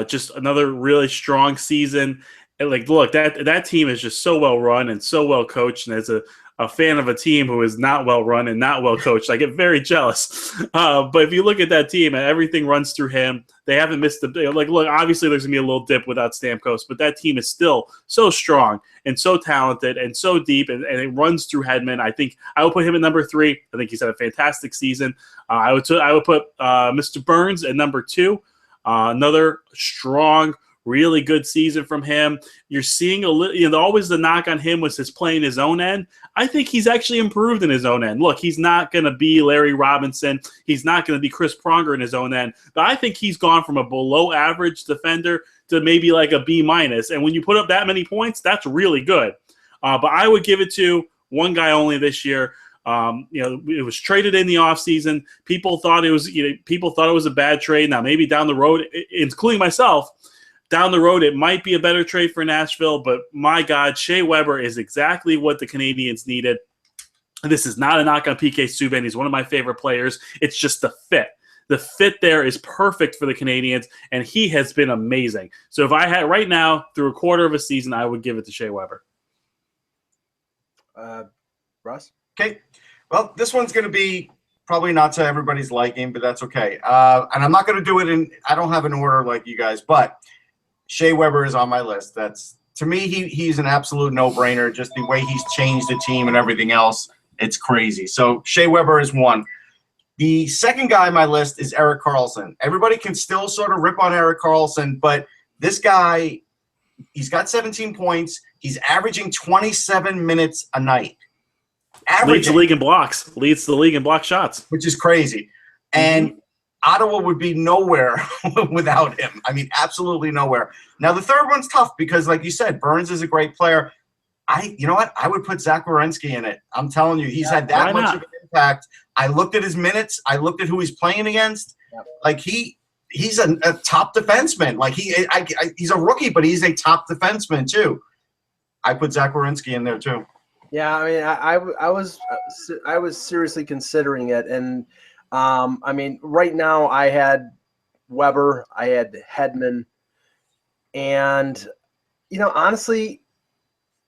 Just another really strong season. And look, that team is just so well run and so well coached. And as a fan of a team who is not well run and not well coached, I get very jealous. But if you look at that team and everything runs through him, they haven't missed look, obviously there's gonna be a little dip without Stamkos, but that team is still so strong and so talented and so deep, and it runs through Hedman. I think I would put him at number 3. I think he's had a fantastic season. I would put Mr. Burns at number 2. Another strong, really good season from him. You're seeing always the knock on him was his play in his own end. I think he's actually improved in his own end. Look, he's not going to be Larry Robinson. He's not going to be Chris Pronger in his own end. But I think he's gone from a below average defender to maybe like a B-. And when you put up that many points, that's really good. But I would give it to one guy only this year. It was traded in the offseason. People thought it was a bad trade. Now maybe down the road, including myself, down the road, it might be a better trade for Nashville, but my God, Shea Weber is exactly what the Canadians needed. This is not a knock on PK Subban. He's one of my favorite players. It's just the fit. The fit there is perfect for the Canadians, and he has been amazing. So if I had right now, through a quarter of a season, I would give it to Shea Weber. Russ? Okay. Well, this one's going to be probably not to everybody's liking, but that's okay. And I'm not going to do it I don't have an order like you guys, but Shea Weber is on my list. That's, to me, he's an absolute no-brainer. Just the way he's changed the team and everything else, it's crazy. So Shea Weber is one. The second guy on my list is Erik Karlsson. Everybody can still sort of rip on Erik Karlsson, but this guy, he's got 17 points. He's averaging 27 minutes a night. Leads the league in blocks. Leads the league in block shots. Which is crazy. And Ottawa would be nowhere without him. I mean, absolutely nowhere. Now, the third one's tough because, like you said, Burns is a great player. You know what? I would put Zach Werenski in it. I'm telling you, he's had that much of an impact. I looked at his minutes. I looked at who he's playing against. Yep. Like, he's a top defenseman. Like, he's a rookie, but he's a top defenseman, too. I put Zach Werenski in there, too. Yeah, I mean, I was seriously considering it, and I mean, right now I had Weber, I had Hedman, and honestly,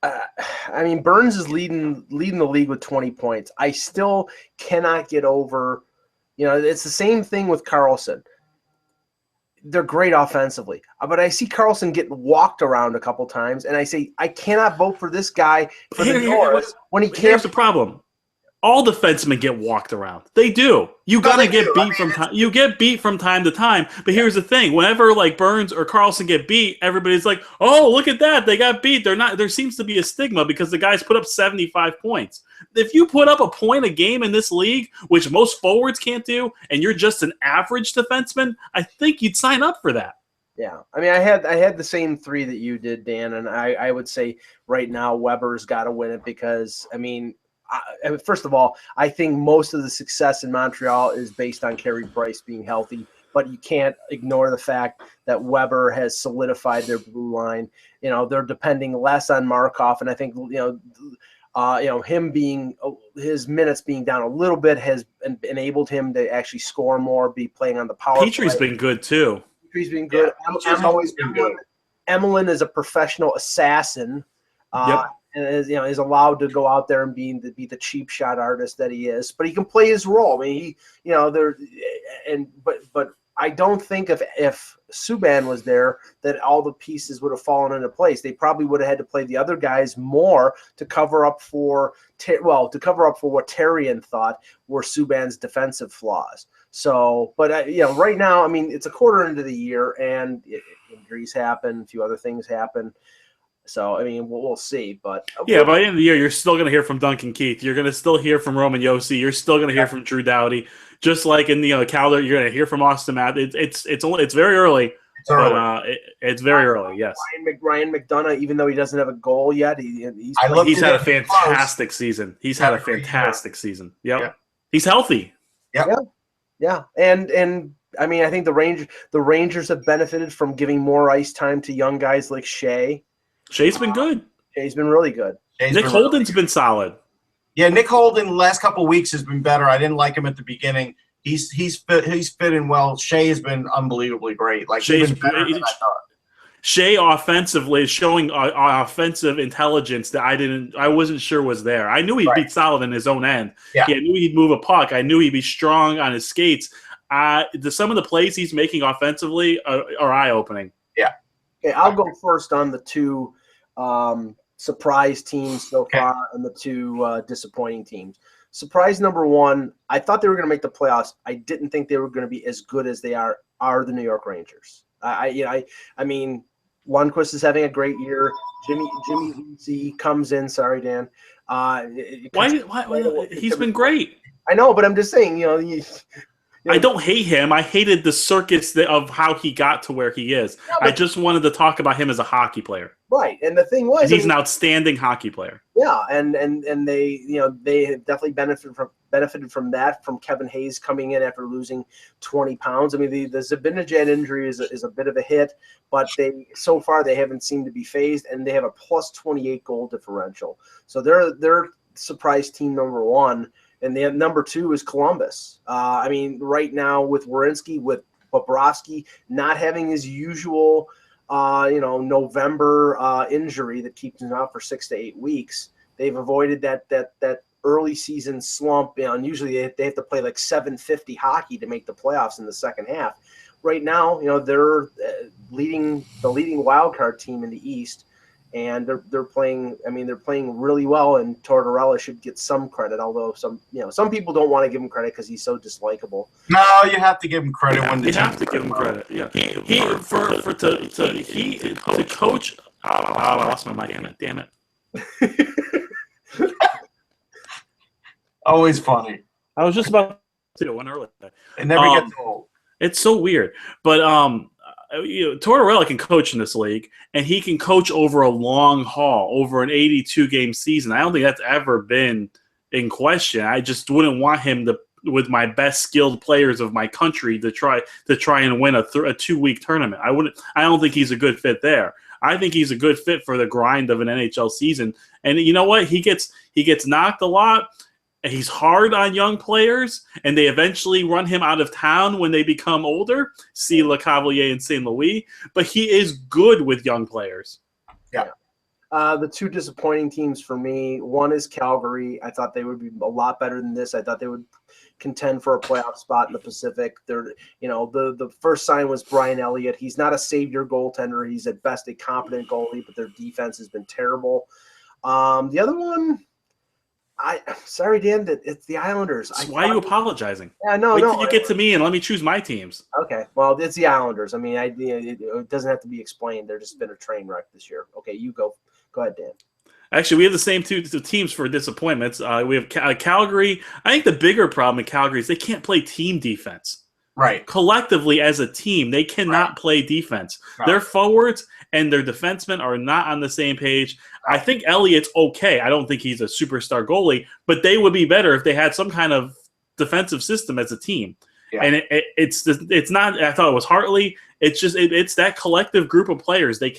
I mean, Burns is leading the league with 20 points. I still cannot get over. It's the same thing with Karlsson. They're great offensively, but I see Karlsson getting walked around a couple times, and I say I cannot vote for this guy for the Norris when he can't. Here's the problem. all defensemen get walked around. They do. You gotta get beat from time. You get beat from time to time. But here's the thing: whenever like Burns or Carlson get beat, everybody's like, "Oh, look at that! They got beat." They're not. There seems to be a stigma because the guys put up 75 points. If you put up a point a game in this league, which most forwards can't do, and you're just an average defenseman, I think you'd sign up for that. Yeah, I mean, I had the same 3 that you did, Dan, and I would say right now Weber's got to win it because I mean. First of all, I think most of the success in Montreal is based on Carey Price being healthy, but you can't ignore the fact that Weber has solidified their blue line. You know, they're depending less on Markov, and I think him being his minutes being down a little bit has enabled him to actually score more, be playing on the power play. Petrie's been good too. Petrie's been good. Yeah, always been good. Emelin is a professional assassin. Yep. And is allowed to go out there and be the cheap shot artist that he is, but he can play his role. I mean, but I don't think if Subban was there that all the pieces would have fallen into place. They probably would have had to play the other guys more to cover up for what Therrien thought were Subban's defensive flaws. So, but right now, I mean, it's a quarter into the year, and injuries happen, a few other things happen. So, I mean, we'll see. But yeah, by the end of the year, you're still going to hear from Duncan Keith. You're going to still hear from Roman Josi. You're still going to hear from Drew Doughty. Just like in the Calder, you're going to hear from Austin Matt. It's very early. It's very early. Yes. Ryan McDonough, even though he doesn't have a goal yet, he's had a fantastic season. He's had a fantastic season. Yep. Yeah. He's healthy. Yeah. And I mean, I think the Rangers have benefited from giving more ice time to young guys like Shea. Shay's been good. Shay's been really good. Nick Holden's been solid. Yeah, Nick Holden the last couple of weeks has been better. I didn't like him at the beginning. He's fit in well. Shea has been unbelievably great. Like Shay's been better than I thought. Shea offensively is showing offensive intelligence that I wasn't sure was there. I knew he'd be solid in his own end. Yeah. I knew he'd move a puck. I knew he'd be strong on his skates. Some of the plays he's making offensively are eye-opening. Yeah. Okay, I'll go first on the 2 surprise teams so far and the 2 disappointing teams. Surprise number 1, I thought they were going to make the playoffs. I didn't think they were going to be as good as they are the New York Rangers. I mean, Lundqvist is having a great year. Jimmy Vesey comes in. Sorry, Dan. Why? He's been great. I know, but I'm just saying, I don't hate him. I hated the circus of how he got to where he is. Yeah, I just wanted to talk about him as a hockey player. Right, and the thing was, he's an outstanding hockey player. Yeah, and they they definitely benefited from that, from Kevin Hayes coming in after losing 20 pounds. I mean, the Zibanejad injury is a bit of a hit, but so far they haven't seemed to be phased, and they have a plus 28 goal differential. So they're surprise team number 1. And the number 2 is Columbus. I mean, right now with Werenski, with Bobrovsky not having his usual, November injury that keeps him out for 6 to 8 weeks, they've avoided that early season slump. And usually they have to play like 750 hockey to make the playoffs in the second half. Right now, they're the leading wild card team in the East. And they're playing. I mean, they're playing really well, and Tortorella should get some credit. Although some people don't want to give him credit because he's so dislikable. No, you have to give him credit when you have to give him credit. Yeah, to coach. I lost my mic. Damn it. Always funny. I was just about to do one earlier. It never gets old. It's so weird, but Tortorella can coach in this league, and he can coach over a long haul, over an 82-game season. I don't think that's ever been in question. I just wouldn't want him to, with my best skilled players of my country, to try and win a 2-week tournament. I don't think he's a good fit there. I think he's a good fit for the grind of an NHL season. And you know what? He gets knocked a lot. He's hard on young players, and they eventually run him out of town when they become older. See LeCavalier and St. Louis. But he is good with young players. Yeah. The 2 disappointing teams for me, one is Calgary. I thought they would be a lot better than this. I thought they would contend for a playoff spot in the Pacific. The first sign was Brian Elliott. He's not a savior goaltender. He's at best a competent goalie, but their defense has been terrible. The other one, Sorry, Dan. It's the Islanders. Why are you apologizing? Yeah, no. Wait till you get to me and let me choose my teams. Okay, well, it's the Islanders. I mean, it doesn't have to be explained. They're just been a train wreck this year. Okay, you go. Go ahead, Dan. Actually, we have the same two teams for disappointments. We have Calgary. I think the bigger problem in Calgary is they can't play team defense. Right. Collectively as a team, they cannot play defense. No. Their forwards and their defensemen are not on the same page. I think Elliott's okay. I don't think he's a superstar goalie, but they would be better if they had some kind of defensive system as a team. Yeah. And it's not. I thought it was Hartley. It's just it's that collective group of players. I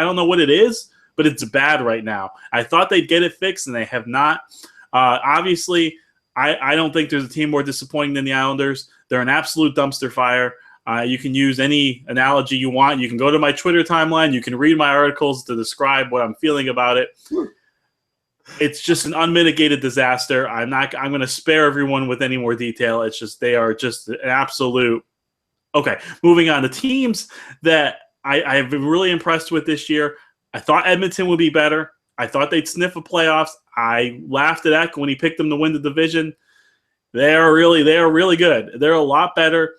don't know what it is, but it's bad right now. I thought they'd get it fixed, and they have not. Obviously, I don't think there's a team more disappointing than the Islanders. They're an absolute dumpster fire. You can use any analogy you want. You can go to my Twitter timeline. You can read my articles to describe what I'm feeling about it. It's just an unmitigated disaster. I'm going to spare everyone with any more detail. It's just they are just an absolute. Okay, moving on to teams that I have been really impressed with this year. I thought Edmonton would be better. I thought they'd sniff a playoffs. I laughed at Eck when he picked them to win the division. They are really good. They're a lot better.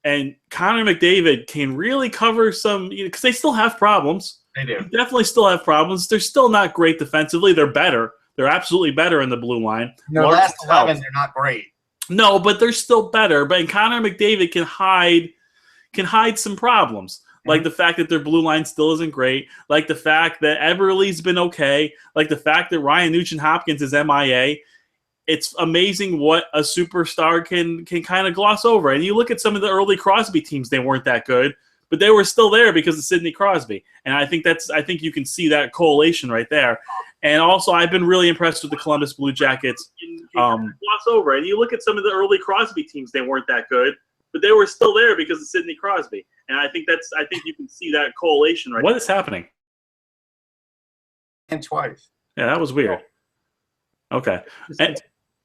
And Connor McDavid can really cover some, because they still have problems. They do. They definitely still have problems. They're still not great defensively. They're better. They're absolutely better in the blue line. No, last 11, they're not great. No, but they're still better. But Connor McDavid can hide some problems. Like the fact that their blue line still isn't great. Like the fact that Eberle's been okay. Like the fact that Ryan Nugent-Hopkins is MIA. It's amazing what a superstar can kind of gloss over. And you look at some of the early Crosby teams, they weren't that good, but they were still there because of Sidney Crosby. And I think you can see that correlation right there. And also, I've been really impressed with the Columbus Blue Jackets. Gloss over. And you look at some of the early Crosby teams, they weren't that good, but they were still there because of Sidney Crosby. And I think you can see that correlation right there. What is happening? And twice. Yeah, that was weird. Okay.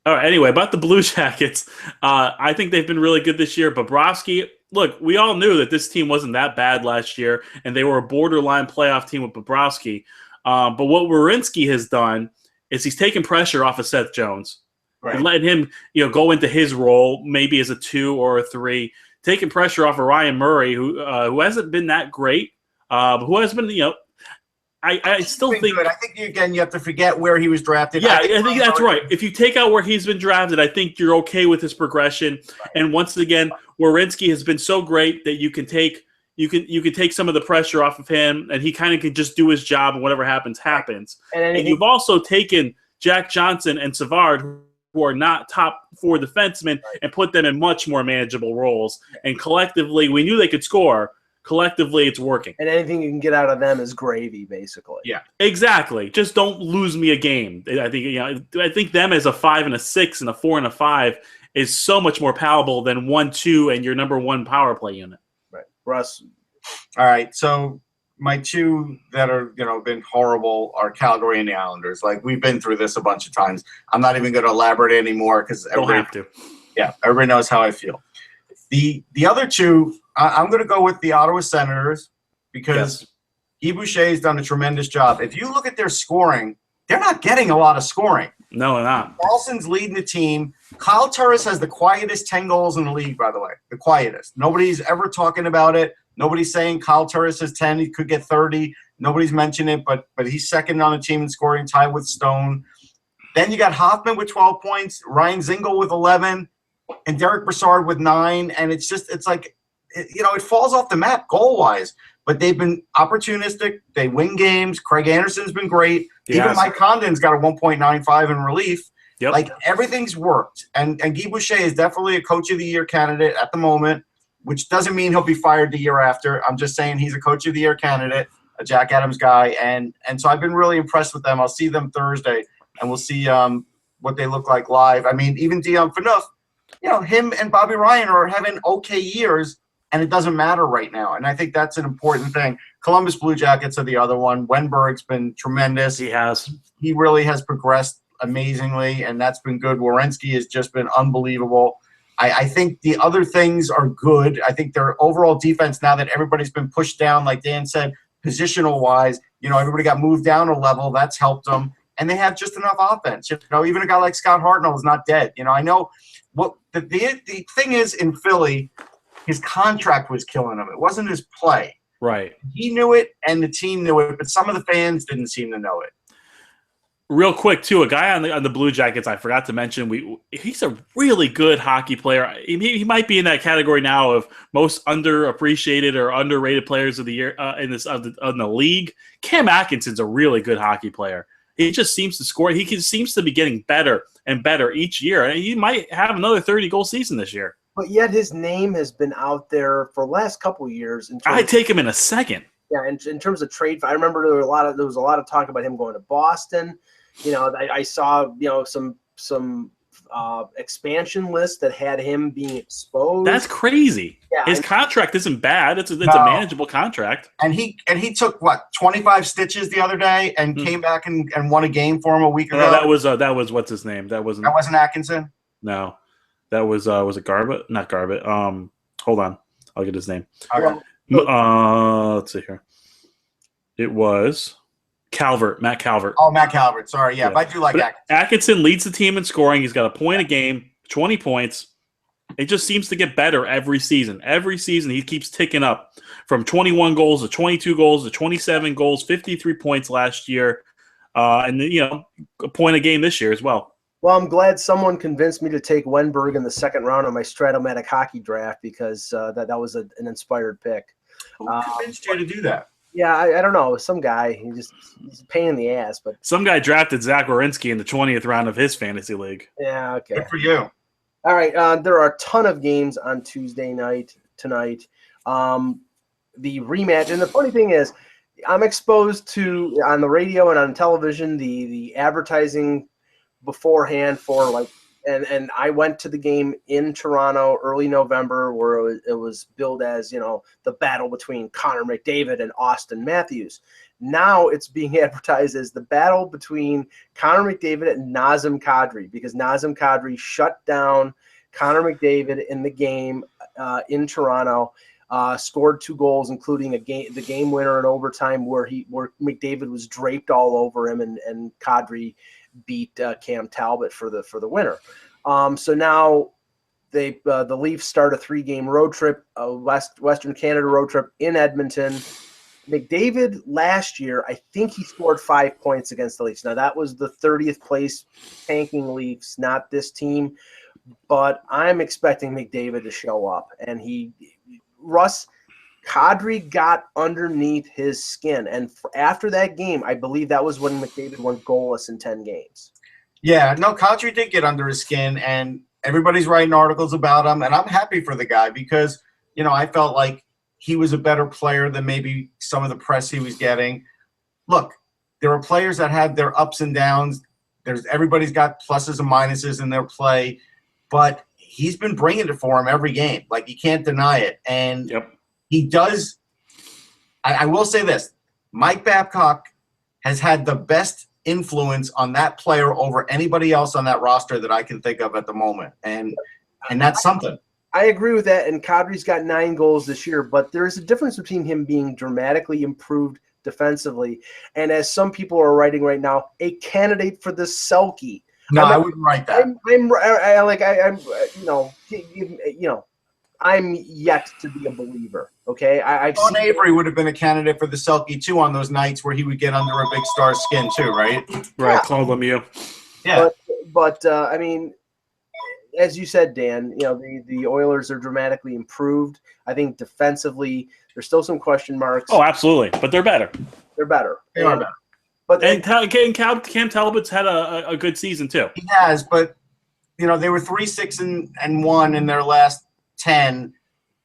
All right, anyway, about the Blue Jackets, I think they've been really good this year. Bobrovsky, look, we all knew that this team wasn't that bad last year, and they were a borderline playoff team with Bobrovsky. But what Werenski has done is he's taken pressure off of Seth Jones and letting him go into his role, maybe as a 2 or a 3, taking pressure off of Ryan Murray, who hasn't been that great, but who has been, I still think good. I think you have to forget where he was drafted. Yeah, I think that's right. If you take out where he's been drafted, I think you're okay with his progression. Right. And once again, Werenski has been so great that you can take some of the pressure off of him, and he kind of can just do his job, and whatever happens. And you've also taken Jack Johnson and Savard, who are not top 4 defensemen, and put them in much more manageable roles. And collectively, we knew they could score. Collectively, it's working. And anything you can get out of them is gravy, basically. Yeah, exactly. Just don't lose me a game. I think them as a 5 and a 6 and a 4 and a 5 is so much more palatable than 1-2 and your number 1 power play unit. Right, Russ. All right, so my 2 that are been horrible are Calgary and the Islanders. Like, we've been through this a bunch of times. I'm not even going to elaborate anymore because everybody have to. Yeah, everybody knows how I feel. The other 2. I'm going to go with the Ottawa Senators because Guy Boucher has done a tremendous job. If you look at their scoring, they're not getting a lot of scoring. No, they're not. Carlson's leading the team. Kyle Turris has the quietest 10 goals in the league, by the way. The quietest. Nobody's ever talking about it. Nobody's saying Kyle Turris has 10. He could get 30. Nobody's mentioning it, but he's second on the team in scoring, tied with Stone. Then you got Hoffman with 12 points, Ryan Zingle with 11, and Derek Brassard with 9. And it's like, it falls off the map goal-wise, but they've been opportunistic. They win games. Craig Anderson's been great. Even Mike Condon's got a 1.95 in relief. Yep. Like, everything's worked. And Guy Boucher is definitely a Coach of the Year candidate at the moment, which doesn't mean he'll be fired the year after. I'm just saying he's a Coach of the Year candidate, a Jack Adams guy. And so I've been really impressed with them. I'll see them Thursday, and we'll see what they look like live. I mean, even Dion Phaneuf, him and Bobby Ryan are having okay years, and it doesn't matter right now. And I think that's an important thing. Columbus Blue Jackets are the other one. Wenberg's been tremendous. He has. He really has progressed amazingly, and that's been good. Werenski has just been unbelievable. I think the other things are good. I think their overall defense, now that everybody's been pushed down, like Dan said, positional-wise, everybody got moved down a level. That's helped them. and they have just enough offense. Even a guy like Scott Hartnell is not dead. I know what the thing is in Philly, his contract was killing him. It wasn't his play. Right. He knew it, and the team knew it, but some of the fans didn't seem to know it. Real quick, too, a guy on the Blue Jackets I forgot to mention. He's a really good hockey player. He might be in that category now of most underappreciated or underrated players of the year in the league. Cam Atkinson's a really good hockey player. He just seems to score. He seems to be getting better and better each year, and he might have another 30-goal season this year. But yet his name has been out there for the last couple of years. I'd take him in a second. Yeah, in terms of trade, I remember there was a lot of talk about him going to Boston. I saw some expansion lists that had him being exposed. That's crazy. Yeah, his contract isn't bad. It's a manageable contract. And he took 25 stitches the other day and came back and won a game for him a week ago. No, that was what's his name? That wasn't Atkinson. No, that was it Garbutt? Not Garbutt. Hold on, I'll get his name. Okay. Let's see here. It was Matt Calvert. Oh, Matt Calvert. Sorry, yeah. But I do like Atkinson. Atkinson leads the team in scoring. He's got a point a game, 20 points. It just seems to get better every season. Every season he keeps ticking up from 21 goals to 22 goals to 27 goals, 53 points last year, and a point a game this year as well. Well, I'm glad someone convinced me to take Wenberg in the second round of my Stratomatic hockey draft because that was an inspired pick. Who convinced you to do that? Yeah, I don't know. Some guy, he's a pain in the ass. But some guy drafted Zach Werenski in the 20th round of his fantasy league. Yeah, okay. Good for you. All right, there are a ton of games on Tuesday night tonight. The rematch, and the funny thing is, I'm exposed to, on the radio and on television, the advertising beforehand for and I went to the game in Toronto early November where it was billed as, the battle between Connor McDavid and Austin Matthews. Now it's being advertised as the battle between Connor McDavid and Nazem Kadri because Nazem Kadri shut down Connor McDavid in the game in Toronto, scored 2 goals, including the game winner in overtime where McDavid was draped all over him and Kadri beat Cam Talbot for the winner. So now the Leafs start a 3-game road trip, a Western Canada road trip in Edmonton. McDavid last year, I think he scored 5 points against the Leafs. Now that was the 30th place tanking Leafs, not this team, but I'm expecting McDavid to show up. And Kadri got underneath his skin, and after that game, I believe that was when McDavid went goalless in 10 games. Yeah, no, Kadri did get under his skin, and everybody's writing articles about him, and I'm happy for the guy because, I felt like he was a better player than maybe some of the press he was getting. Look, there are players that have their ups and downs. Everybody's got pluses and minuses in their play, but he's been bringing it for him every game. You can't deny it, and yep. He does. I will say this. Mike Babcock has had the best influence on that player over anybody else on that roster that I can think of at the moment. And that's something. I agree with that. And Kadri's got 9 goals this year, but there is a difference between him being dramatically improved defensively and, as some people are writing right now, a candidate for the Selke. No, I wouldn't write that. I'm yet to be a believer. Okay, Sean Avery would have been a candidate for the Selke too on those nights where he would get under a big star's skin too, right? Right, yeah. Claude Lemieux. Yeah, but I mean, as you said, Dan, the Oilers are dramatically improved. I think defensively, there's still some question marks. Oh, absolutely, but they're better. They're better. They are better. But Cam Talbot's had a good season too. He has, but they were 3-6-1 in their last 10.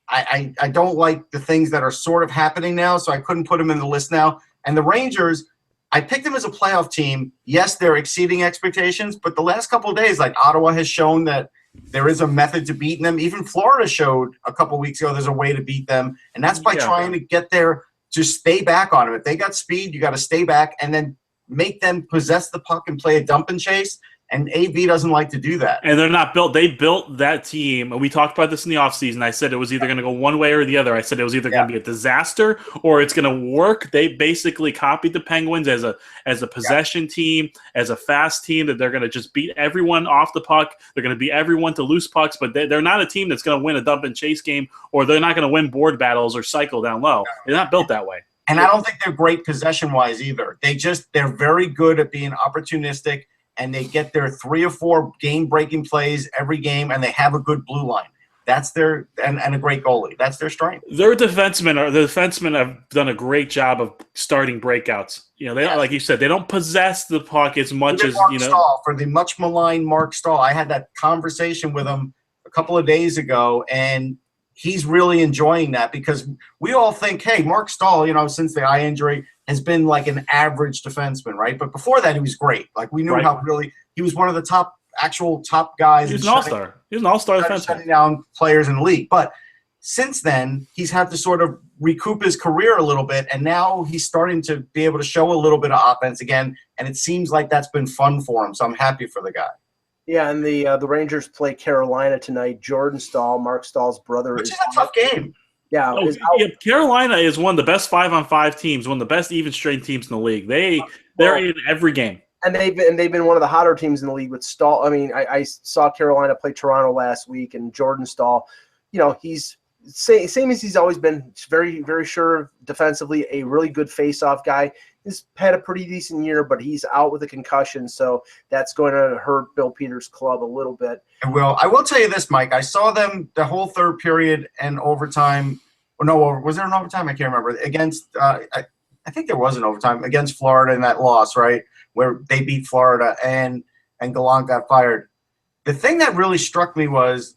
I don't like the things that are sort of happening now, so I couldn't put them in the list now. And the Rangers, I picked them as a playoff team. Yes, they're exceeding expectations, but the last couple of days, Ottawa has shown that there is a method to beating them. Even Florida showed a couple of weeks ago there's a way to beat them, and that's by trying to get there, just stay back on them. If they got speed, you got to stay back and then make them possess the puck and play a dump and chase. And AB doesn't like to do that. And they're not built. They built that team, and we talked about this in the offseason. I said it was either going to go one way or the other. I said it was either going to be a disaster or it's going to work. They basically copied the Penguins as a possession team, as a fast team, that they're going to just beat everyone off the puck. They're going to beat everyone to loose pucks, but they're not a team that's going to win a dump and chase game, or they're not going to win board battles or cycle down low. They're not built that way. And I don't think they're great possession-wise either. They're very good at being opportunistic, and they get their 3 or 4 game-breaking plays every game, and they have a good blue line. That's their and a great goalie. That's their strength. Their defensemen have done a great job of starting breakouts. You know, they like you said, they don't possess the puck as much as Mark Stahl, for the much maligned Mark Stahl. I had that conversation with him a couple of days ago, and he's really enjoying that because we all think, hey, Mark Stahl, since the eye injury, has been like an average defenseman, right? But before that, he was great. Like we knew how really he was one of the top guys. He's an all-star. He's an all-star defenseman. Shutting down players in the league. But since then, he's had to sort of recoup his career a little bit, and now he's starting to be able to show a little bit of offense again, and it seems like that's been fun for him, so I'm happy for the guy. Yeah, and the Rangers play Carolina tonight. Jordan Stahl, Mark Stahl's brother. Which is a tough game. Yeah, Carolina is one of the best 5-on-5 teams, one of the best even strength teams in the league. They're in every game, and they've been one of the hotter teams in the league with Stahl. I mean, I saw Carolina play Toronto last week, and Jordan Stahl, he's same as he's always been. Very, very sure defensively, a really good face-off guy. He's had a pretty decent year, but he's out with a concussion, so that's going to hurt Bill Peters' club a little bit. I will tell you this, Mike. I saw them the whole third period and overtime. Or no, was there an overtime? I can't remember. Against, I think there was an overtime against Florida in that loss, right, where they beat Florida and Gallant got fired. The thing that really struck me was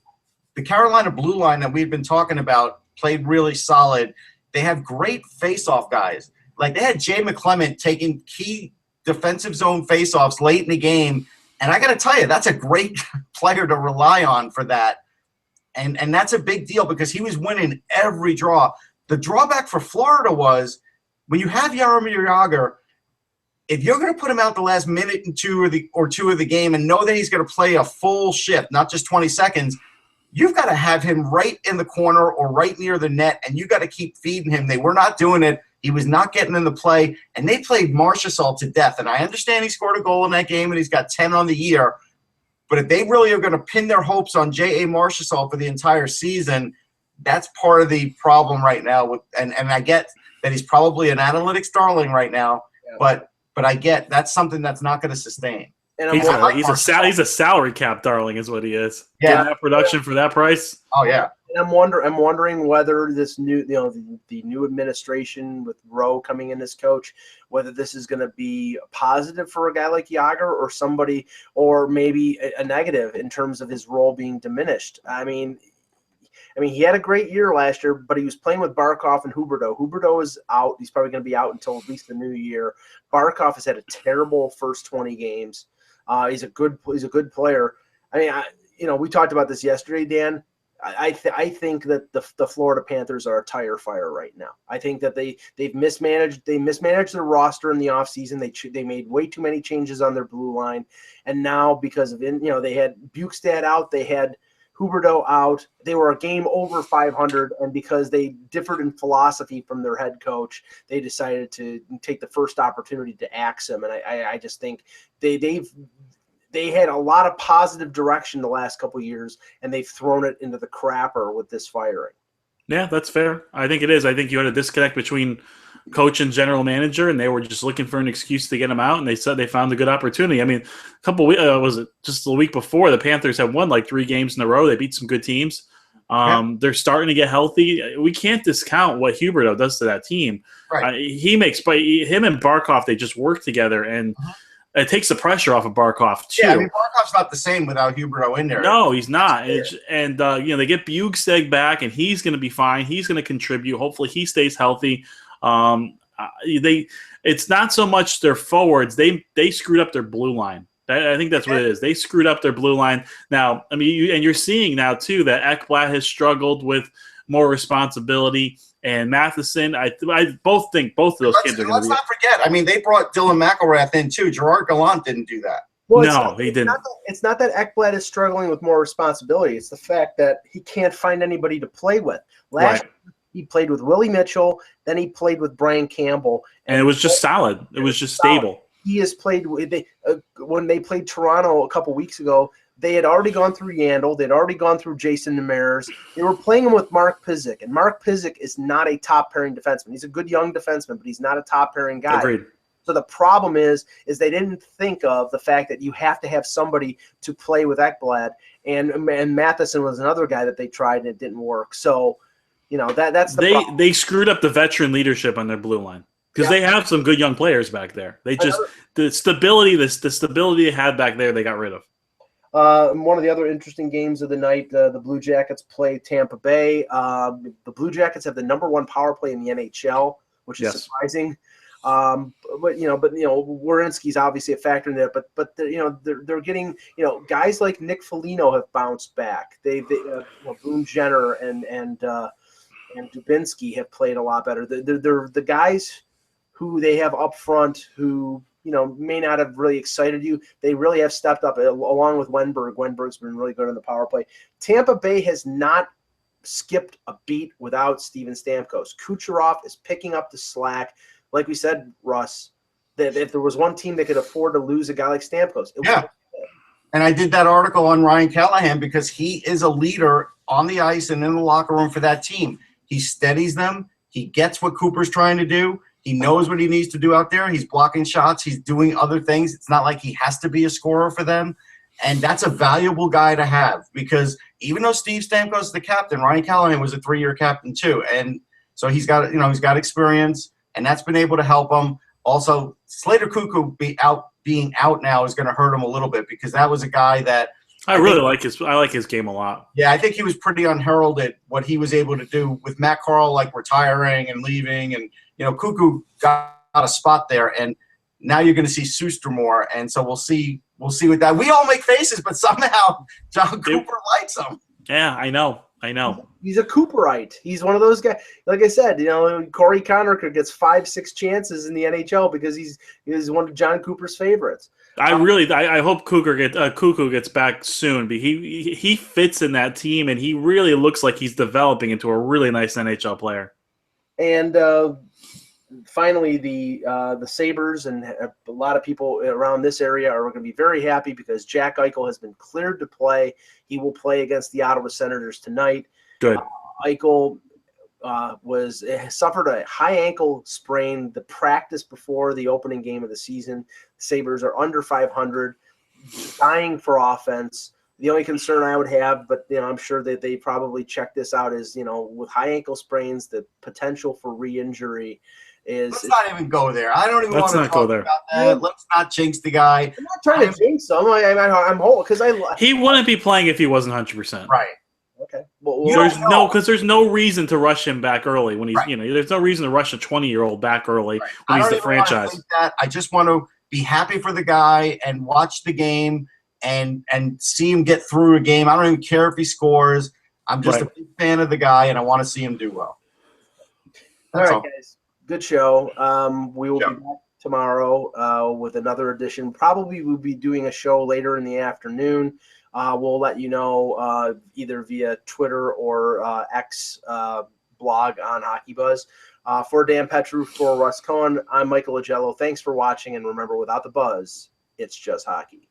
the Carolina blue line that we've been talking about played really solid. They have great face-off guys. Like they had Jay McClement taking key defensive zone faceoffs late in the game, and I got to tell you, that's a great player to rely on for that, and that's a big deal because he was winning every draw. The drawback for Florida was when you have Jaromir Jagr, if you're going to put him out the last minute or two of the game and know that he's going to play a full shift, not just 20 seconds, you've got to have him right in the corner or right near the net, and you got to keep feeding him. They were not doing it. He was not getting in the play, and they played Marchessault to death. And I understand he scored a goal in that game, and he's got 10 on the year. But if they really are going to pin their hopes on J.A. Marchessault for the entire season, that's part of the problem right now. And I get that he's probably an analytics darling right now, but I get that's something that's not going to sustain. And he's a salary cap darling is what he is. Yeah. Getting that production for that price. Oh, yeah. And I'm wondering whether this new, the new administration with Rowe coming in as coach, whether this is going to be positive for a guy like Jagr or somebody, or maybe a negative in terms of his role being diminished. I mean, he had a great year last year, but he was playing with Barkov and Huberdeau. Huberdeau is out. He's probably going to be out until at least the new year. Barkov has had a terrible first 20 games. He's a good player. I mean, we talked about this yesterday, Dan. I think that the Florida Panthers are a tire fire right now. I think that they've mismanaged their roster in the offseason. They made way too many changes on their blue line, and now because of they had Bukestad out, they had Huberdeau out. They were a game over 500, and because they differed in philosophy from their head coach, they decided to take the first opportunity to axe him. And I just think they had a lot of positive direction the last couple of years, and they've thrown it into the crapper with this firing. Yeah, that's fair. I think it is. I think you had a disconnect between coach and general manager, and they were just looking for an excuse to get him out, and they said they found a good opportunity. I mean, a couple was it just the week before, the Panthers had won like 3 games in a row. They beat some good teams. They're starting to get healthy. We can't discount what Huberdeau does to that team. Right. Him and Barkov, they just work together, and it takes the pressure off of Barkov too. Yeah, I mean, Barkov's not the same without Huberdeau in there. No, he's not. They get Bukestad back, and he's going to be fine. He's going to contribute. Hopefully, he stays healthy. It's not so much their forwards. They screwed up their blue line. I think that's what it is. They screwed up their blue line. Now, I mean, you're seeing now too that Ekblad has struggled with more responsibility. And Matheson, I both think both of those kids are going to be. Let's not forget. I mean, they brought Dylan McElrath in too. Gerard Gallant didn't do that. Well, No, he didn't. It's not that Ekblad is struggling with more responsibility. It's the fact that he can't find anybody to play with. Last year, he played with Willie Mitchell, then he played with Brian Campbell. And it was just solid. It was just stable. He has played when they played Toronto a couple weeks ago. They had already gone through Yandel. They'd already gone through Jason Demers. They were playing him with Mark Pysyk, and Mark Pysyk is not a top-pairing defenseman. He's a good young defenseman, but he's not a top-pairing guy. Agreed. So the problem is they didn't think of the fact that you have to have somebody to play with Ekblad, and Matheson was another guy that they tried and it didn't work. So, that's the problem. They screwed up the veteran leadership on their blue line. Because they have some good young players back there. They just the stability they had back there, they got rid of. One of the other interesting games of the night, the Blue Jackets play Tampa Bay. The Blue Jackets have the #1 power play in the NHL, which is surprising. But Werenski's obviously a factor in that. But they're getting guys like Nick Foligno have bounced back. Boone Jenner and Dubinsky have played a lot better. They're the guys who they have up front who may not have really excited you. They really have stepped up along with Wenberg. Wenberg's been really good on the power play. Tampa Bay has not skipped a beat without Steven Stamkos. Kucherov is picking up the slack. Like we said, Russ, that if there was one team that could afford to lose a guy like Stamkos, it was. And I did that article on Ryan Callahan because he is a leader on the ice and in the locker room for that team. He steadies them. He gets what Cooper's trying to do. He knows what he needs to do out there. He's blocking shots. He's doing other things. It's not like he has to be a scorer for them. And that's a valuable guy to have because even though Steve Stamkos is the captain, Ryan Callahan was a 3-year captain too. And so he's got experience, and that's been able to help him. Also, Slater Cuckoo being out now is going to hurt him a little bit because that was a guy that I like his game a lot. Yeah, I think he was pretty unheralded what he was able to do with Matt Carl retiring and leaving, and Cuckoo got a spot there, and now you're going to see Suster more, and so we'll see with that. We all make faces, but somehow John Cooper likes him. Yeah, I know. He's a Cooperite. He's one of those guys. Like I said, Corey Conner gets 5-6 chances in the NHL because he's one of John Cooper's favorites. I hope Cuckoo gets back soon. But he fits in that team, and he really looks like he's developing into a really nice NHL player. And finally, the Sabres and a lot of people around this area are going to be very happy because Jack Eichel has been cleared to play. He will play against the Ottawa Senators tonight. Good. Eichel suffered a high ankle sprain the practice before the opening game of the season. The Sabres are under 500, dying for offense. The only concern I would have, but I'm sure that they probably check this out, is with high ankle sprains, the potential for re-injury is. Let's not even go there. I don't even want to talk about that. Let's not jinx the guy. I'm not trying to jinx him. I'm whole because he wouldn't be playing if he wasn't 100%. Right. Okay. There's no reason to rush him back early when he's there's no reason to rush a 20-year-old back early when he's the franchise. I just want to be happy for the guy and watch the game and see him get through a game. I don't even care if he scores. I'm just a big fan of the guy, and I want to see him do well. All right, guys. Good show. We will be back tomorrow with another edition. Probably we'll be doing a show later in the afternoon. We'll let you know either via Twitter or X blog on HockeyBuzz. For Dan Petru, for Russ Cohen, I'm Michael Agello. Thanks for watching, and remember, without the buzz, it's just hockey.